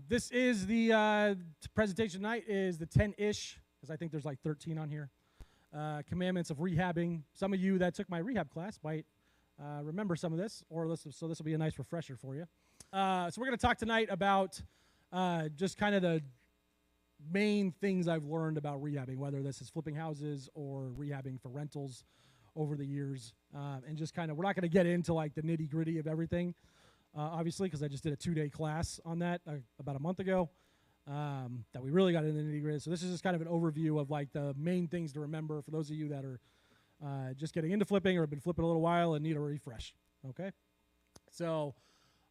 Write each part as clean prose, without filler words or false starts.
This is the presentation tonight is the 10-ish, because I think there's like 13 on here. Commandments of rehabbing. Some of you that took my rehab class might remember some of this, so this will be a nice refresher for you. So we're going to talk tonight about just kind of the main things I've learned about rehabbing, whether this is flipping houses or rehabbing for rentals over the years, and just kind of, we're not going to get into like the nitty gritty of everything. Obviously, because I just did a 2-day class on that about a month ago, that we really got into the nitty-gritty. So this is just kind of an overview of like the main things to remember for those of you that are just getting into flipping or have been flipping a little while and need a refresh. Okay, so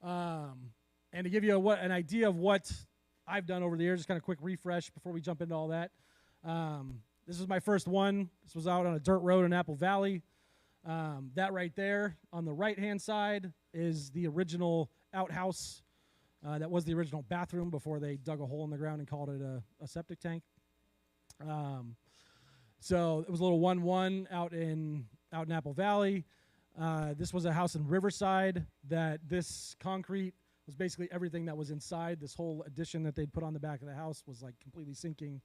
and to give you an idea of what I've done over the years, just kind of quick refresh before we jump into all that. This is my first one. This was out on a dirt road in Apple Valley. That right there on the right-hand side is the original outhouse. That was the original bathroom before they dug a hole in the ground and called it a septic tank. So it was a little 1-1 out in Apple Valley. This was a house in Riverside that this concrete was basically everything that was inside. This whole addition that they'd put on the back of the house was like completely sinking,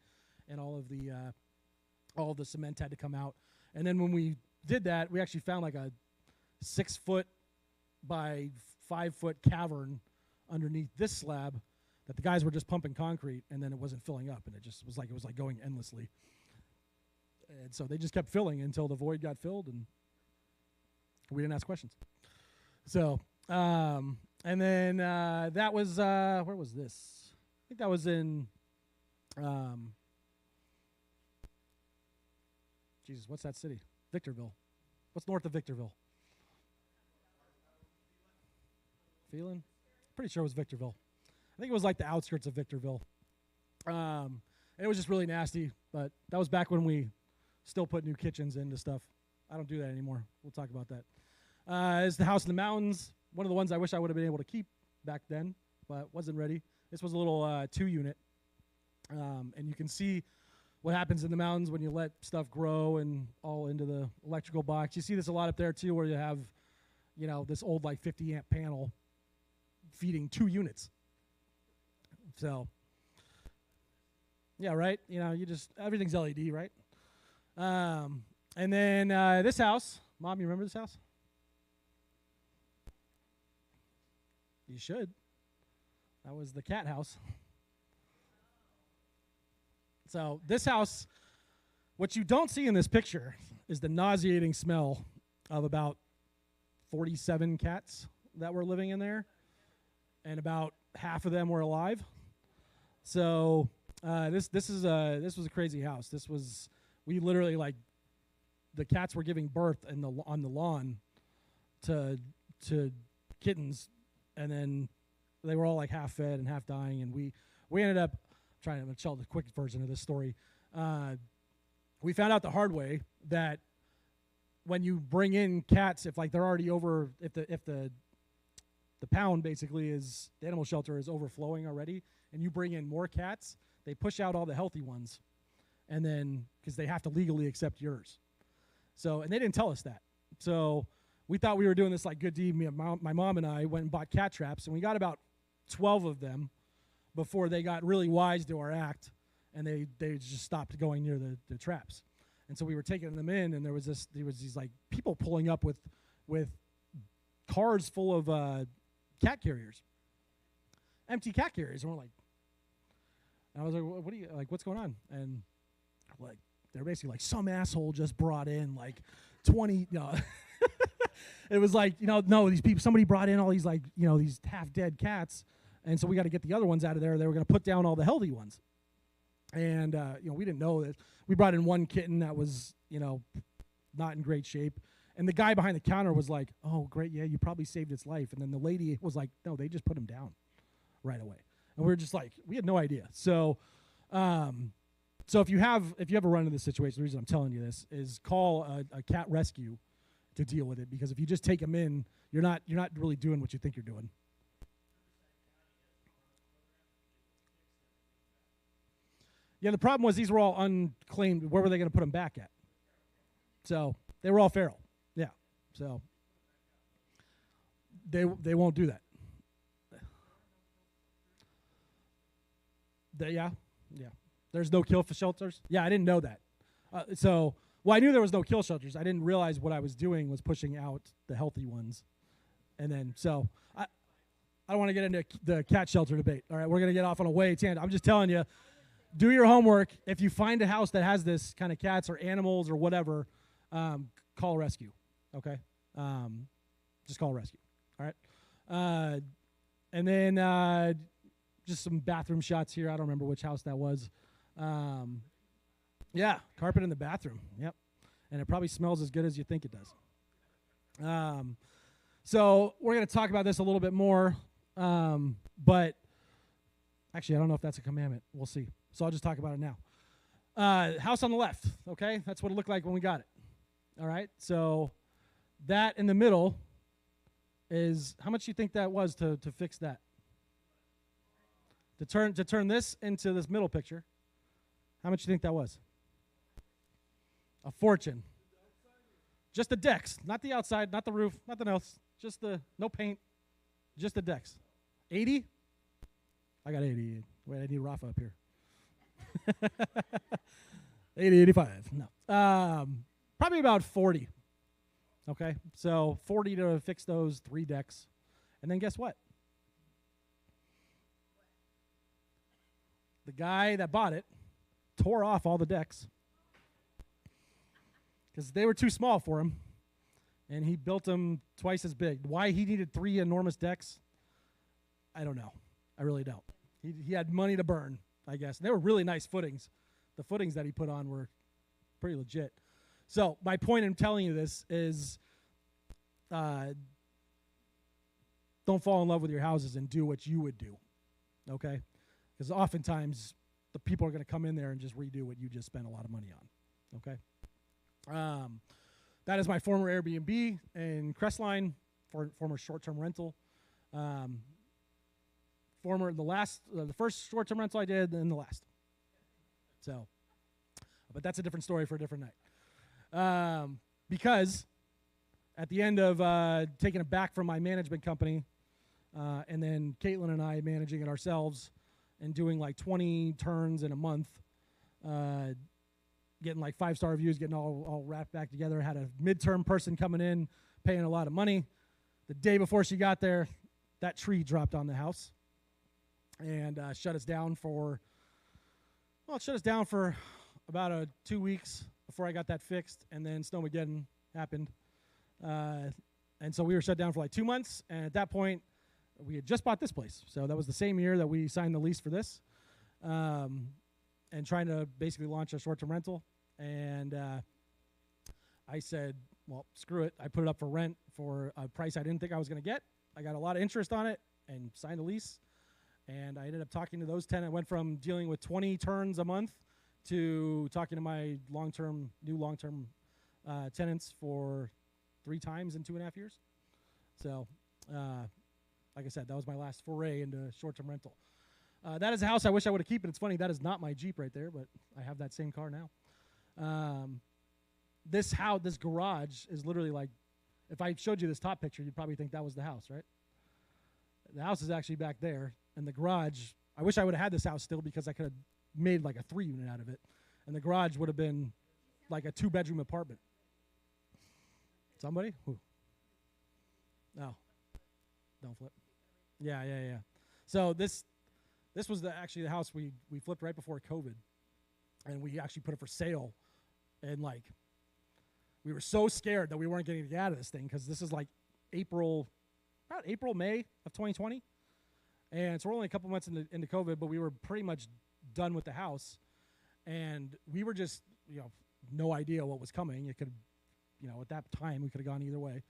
and all of the cement had to come out. And then when we did that, we actually found like a 6-foot by 5-foot cavern underneath this slab that the guys were just pumping concrete, and then it wasn't filling up, and it was like going endlessly. And so they just kept filling until the void got filled, and we didn't ask questions. So, and then that was where was this? I think that was in Jesus, what's that city? Victorville. What's north of Victorville? Phelan? Pretty sure it was Victorville. I think it was like the outskirts of Victorville. And it was just really nasty, but that was back when we still put new kitchens into stuff. I don't do that anymore. We'll talk about that. It's the house in the mountains. One of the ones I wish I would have been able to keep back then, but wasn't ready. This was a little 2-unit. And you can see what happens in the mountains when you let stuff grow and all into the electrical box. You see this a lot up there too, where you have, this old like 50 amp panel feeding 2 units. So, yeah, right. Everything's LED, right? And then this house, Mom, you remember this house? You should. That was the cat house. So this house, what you don't see in this picture is the nauseating smell of about 47 cats that were living in there, and about half of them were alive. So this was a crazy house. We literally, like, the cats were giving birth on the lawn to kittens, and then they were all like half fed and half dying, and we ended up trying to tell the quick version of this story. We found out the hard way that when you bring in cats, if like they're already over, if the pound basically is, the animal shelter is overflowing already, and you bring in more cats, they push out all the healthy ones, and then because they have to legally accept yours. So, and they didn't tell us that. So we thought we were doing this like good deed. My mom and I went and bought cat traps, and we got about 12 of them before they got really wise to our act, and they just stopped going near the traps. And so we were taking them in, and there was these like people pulling up with cars full of cat carriers, empty cat carriers, and I was like, what do you like? What's going on? And like they're basically like, some asshole just brought in like 20. It was like, no, these people, somebody brought in all these like these half dead cats. And so we got to get the other ones out of there. They were going to put down all the healthy ones. And, we didn't know that. We brought in one kitten that was, not in great shape. And the guy behind the counter was like, oh, great, yeah, you probably saved its life. And then the lady was like, no, they just put him down right away. And we were just like, we had no idea. So if you ever run into this situation, the reason I'm telling you this is call a cat rescue to deal with it. Because if you just take them in, you're not really doing what you think you're doing. Yeah, the problem was these were all unclaimed. Where were they going to put them back at? So they were all feral. Yeah. So they won't do that. Yeah. There's no kill shelters. Yeah, I didn't know that. Well, I knew there was no kill shelters. I didn't realize what I was doing was pushing out the healthy ones. And then, I don't want to get into the cat shelter debate. All right, we're going to get off on a way tangent. I'm just telling you, do your homework. If you find a house that has this kind of cats or animals or whatever, call rescue, okay? Just call rescue, all right? And then just some bathroom shots here. I don't remember which house that was. Yeah, carpet in the bathroom. Yep. And it probably smells as good as you think it does. So we're going to talk about this a little bit more. But actually, I don't know if that's a commandment. We'll see. So I'll just talk about it now. House on the left, okay? That's what it looked like when we got it. All right? So that in the middle is, how much do you think that was to fix that? To turn this into this middle picture, how much do you think that was? A fortune. Just the decks, not the outside, not the roof, nothing else. Just no paint, just the decks. 80? I got 80. Wait, I need Rafa up here. 80, 85. No. Probably about 40. Okay, so 40 to fix those 3 decks. And then guess what? The guy that bought it tore off all the decks because they were too small for him, and he built them twice as big. Why he needed 3 enormous decks, I don't know. I really don't. He had money to burn, I guess. And they were really nice footings. The footings that he put on were pretty legit. So my point in telling you this is don't fall in love with your houses and do what you would do, okay? Because oftentimes the people are going to come in there and just redo what you just spent a lot of money on, okay? That is my former Airbnb in Crestline, former short-term rental. The first short-term rental I did, and the last. So, but that's a different story for a different night. Because at the end of taking it back from my management company, and then Caitlin and I managing it ourselves and doing like 20 turns in a month, getting like 5-star reviews, getting all wrapped back together. Had a midterm person coming in, paying a lot of money. The day before she got there, that tree dropped on the house and shut us down for, about 2 weeks before I got that fixed, and then Snowmageddon happened. And so we were shut down for like 2 months, and at that point, we had just bought this place. So that was the same year that we signed the lease for this, and trying to basically launch a short-term rental. And I said, well, screw it. I put it up for rent for a price I didn't think I was going to get. I got a lot of interest on it and signed a lease. And I ended up talking to those tenants. I went from dealing with 20 turns a month to talking to my new long-term tenants for 3 times in 2.5 years. So, like I said, that was my last foray into short-term rental. That is a house I wish I would have kept. It's funny, that is not my Jeep right there, but I have that same car now. This garage is literally like, if I showed you this top picture, you'd probably think that was the house, right? The house is actually back there, and the garage, I wish I would have had this house still because I could have made like a 3-unit out of it, and the garage would have been like a 2-bedroom apartment. Somebody? Who? No. Don't flip. Yeah. So this was actually the house we flipped right before COVID, and we actually put it for sale, and like we were so scared that we weren't getting to get out of this thing because this is like about April, May of 2020, and so we're only a couple months into COVID, but we were pretty much done with the house, and we were just no idea what was coming. It could, at that time we could have gone either way,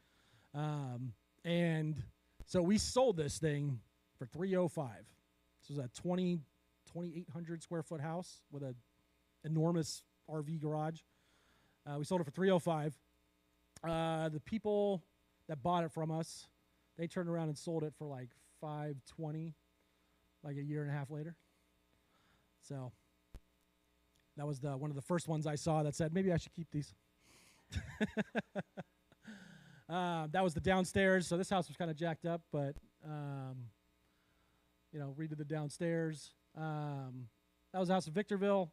and so we sold this thing for $305. This was a 2,800 square foot house with an enormous RV garage. We sold it for $305. The people that bought it from us, they turned around and sold it for like $520, like a year and a half later. So that was one of the first ones I saw that said, maybe I should keep these. That was the downstairs. So this house was kind of jacked up, but redid the downstairs. That was a house in Victorville.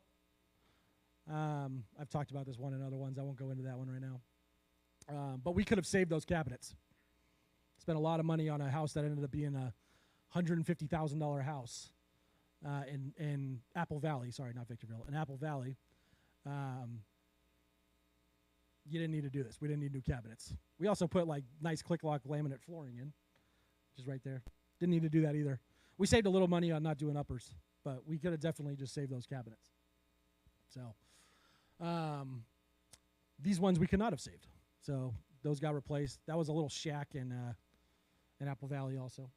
I've talked about this one and other ones. I won't go into that one right now. But we could have saved those cabinets. Spent a lot of money on a house that ended up being a $150,000 house in Apple Valley. Sorry, not Victorville. In Apple Valley. You didn't need to do this. We didn't need new cabinets. We also put like nice click lock laminate flooring in, which is right there. Didn't need to do that either. We saved a little money on not doing uppers, but we could have definitely just saved those cabinets. So these ones we could not have saved. So those got replaced. That was a little shack in Apple Valley also.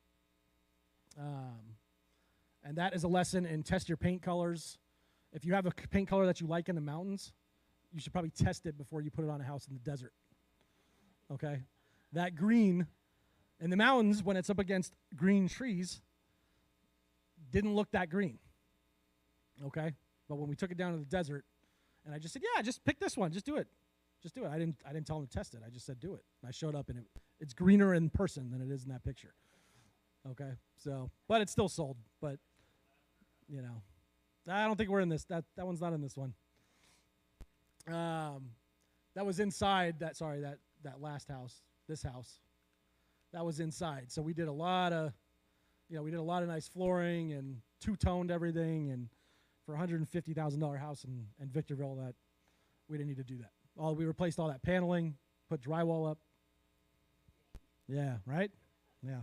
And that is a lesson in test your paint colors. If you have a paint color that you like in the mountains, you should probably test it before you put it on a house in the desert. Okay? That green in the mountains, when it's up against green trees, didn't look that green. Okay? But when we took it down to the desert, and I just said, yeah, just pick this one. Just do it. Just do it. I didn't tell them to test it. I just said do it. And I showed up, and it's greener in person than it is in that picture. Okay? So, but it's still sold. But, you know, I don't think we're in this. That one's not in this one. That was inside that last house, this house. That was inside. So we did a lot of nice flooring and two-toned everything, and for a $150,000 house in Victorville, that we didn't need to do that. We replaced all that paneling, put drywall up. Yeah, right? Yeah.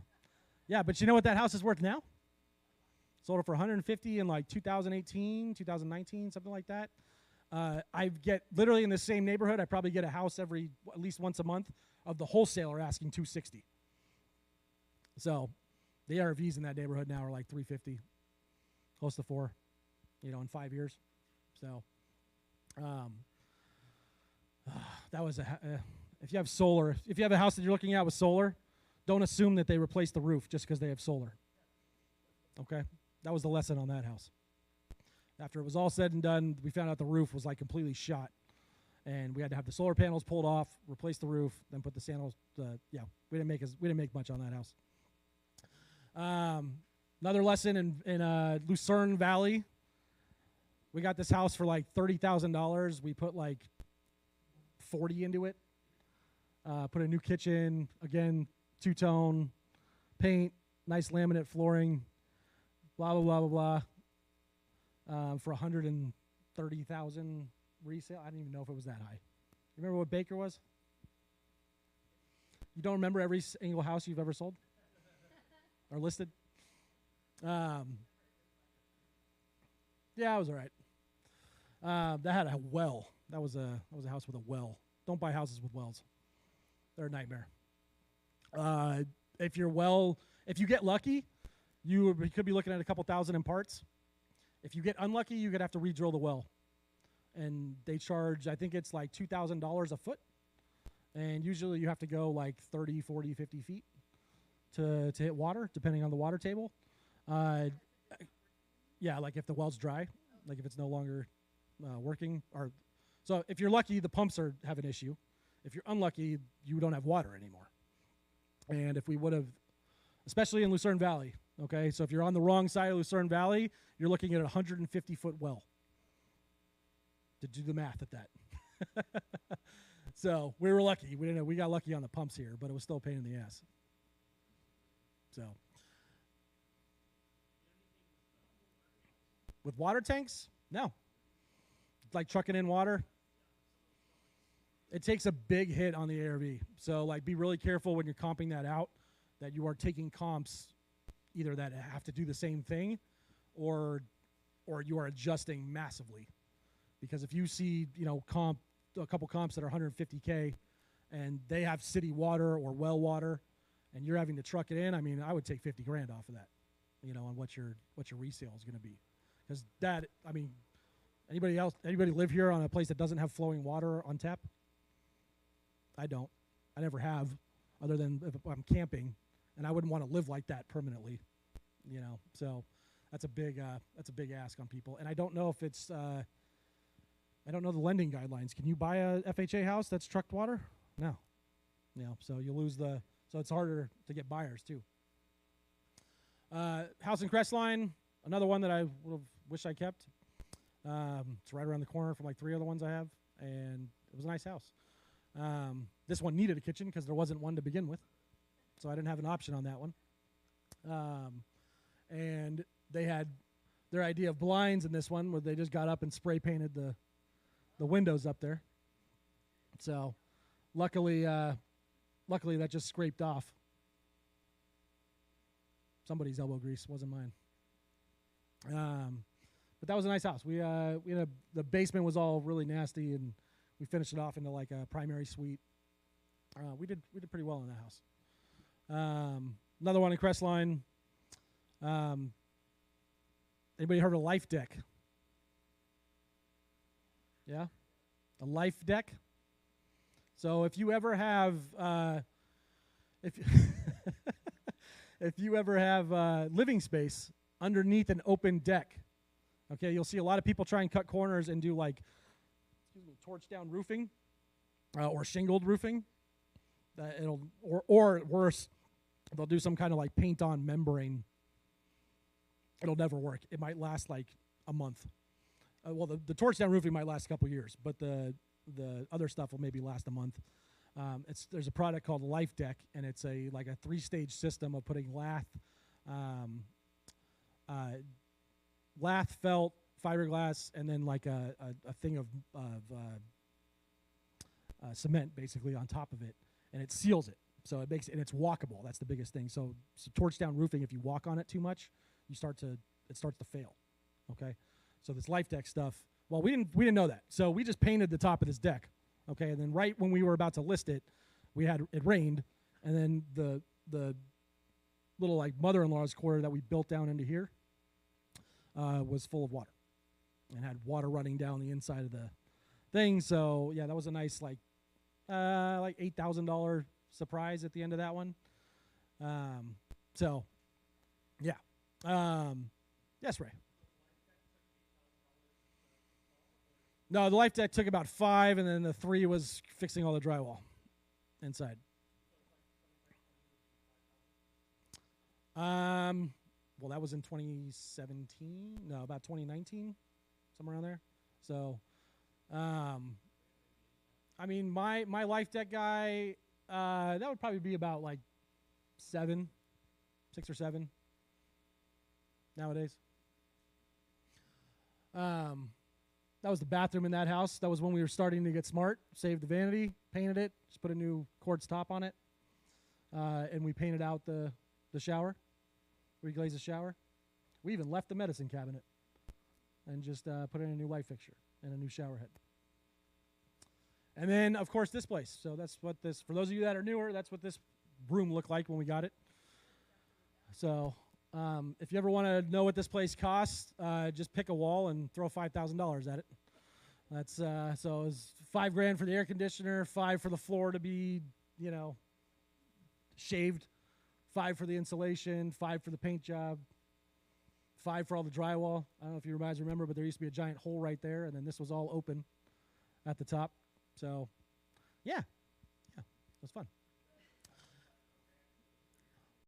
Yeah, but you know what that house is worth now? Sold it for $150 in like 2018, 2019, something like that. I get literally in the same neighborhood, I probably get a house at least once a month of the wholesaler asking $260. So the ARVs in that neighborhood now are like $350, close to $4, in 5 years. So that was if you have solar, if you have a house that you're looking at with solar, don't assume that they replaced the roof just because they have solar. Okay? That was the lesson on that house. After it was all said and done, we found out the roof was like completely shot, and we had to have the solar panels pulled off, replace the roof, then put the panels. We didn't make much on that house. Another lesson in Lucerne Valley. We got this house for like $30,000. We put like $40 into it. Put a new kitchen, again, two-tone, paint, nice laminate flooring, blah blah blah blah blah. For $130,000 resale. I didn't even know if it was that high. You remember what Baker was? You don't remember every single house you've ever sold or listed? Yeah, it was all right. That had a well. That was a house with a well. Don't buy houses with wells. They're a nightmare. If you get lucky, you could be looking at a couple thousand in parts. If you get unlucky, you could have to re-drill the well. And they charge, I think it's like $2,000 a foot. And usually you have to go like 30, 40, 50 feet to hit water, depending on the water table. Yeah, like if the well's dry, like if it's no longer working. So if you're lucky, the pumps have an issue. If you're unlucky, you don't have water anymore. And if we would have, especially in Lucerne Valley, okay, so if you're on the wrong side of Lucerne Valley, you're looking at a 150-foot well. To do the math at that. So we were lucky. We got lucky on the pumps here, but it was still a pain in the ass. So with water tanks, no. It's like trucking in water. It takes a big hit on the ARV. So like be really careful when you're comping that out, that you are taking comps either that have to do the same thing or you are adjusting massively. Because if you see, a couple comps that are 150K and they have city water or well water and you're having to truck it in, I would take $50,000 off of that, on what your resale is going to be. Because anybody live here on a place that doesn't have flowing water on tap? I don't. I never have, other than if I'm camping, and I wouldn't want to live like that permanently, So that's a big ask on people. And I don't know if it's I don't know the lending guidelines. Can you buy a FHA house that's trucked water? No. So you lose so it's harder to get buyers too. House in Crestline, another one that I would have wished I kept. It's right around the corner from like 3 other ones I have, and it was a nice house. This one needed a kitchen because there wasn't one to begin with, so I didn't have an option on that one. And they had their idea of blinds in this one, where they just got up and spray painted the windows up there. So luckily that just scraped off. Somebody's elbow grease, wasn't mine. But that was a nice house. We had the basement was all really nasty, and we finished it off into like a primary suite. We did pretty well in that house. Another one in Crestline. Anybody heard of Life Deck? Yeah, a Life Deck. So if you ever have if you ever have living space underneath an open deck, okay, you'll see a lot of people try and cut corners and do like, torch down roofing or shingled roofing. Or worse, they'll do some kind of like paint on membrane. It'll never work. It might last like a month. Well, the torch down roofing might last a couple years, but the other stuff will maybe last a month. There's a product called Life Deck, and it's like a 3-stage system of putting lath, felt, fiberglass, and then like a thing of cement basically on top of it, and it seals it. So it makes, and it's walkable. That's the biggest thing. So torch down roofing, if you walk on it too much, it starts to fail. Okay, so this Life Deck stuff. Well, we didn't know that, so we just painted the top of this deck. Okay, and then right when we were about to list it, it rained, and then the little like mother-in-law's quarter that we built down into here was full of water, and had water running down the inside of the thing. So yeah, that was a nice like $8,000 surprise at the end of that one. So yeah. Yes, Ray. No, the Life Deck took about 5, and then the 3 was fixing all the drywall inside. Well, that was in 2017. No, about 2019, somewhere around there. So, I mean, my Life Deck guy, that would probably be about like 6 or 7 nowadays. That was the bathroom in that house. That was when we were starting to get smart. Saved the vanity, painted it, just put a new quartz top on it, and we painted out the shower. Reglazed the shower. We even left the medicine cabinet and just put in a new light fixture and a new shower head. And then, of course, this place. So that's what this, for those of you that are newer, that's what this room looked like when we got it. So if you ever want to know what this place costs, just pick a wall and throw $5,000 at it. That's so it was $5,000 for the air conditioner, $5,000 for the floor to be, shaved, $5,000 for the insulation, $5,000 for the paint job, $5,000 for all the drywall. I don't know if you guys remember, but there used to be a giant hole right there, and then this was all open at the top. So, yeah, it was fun.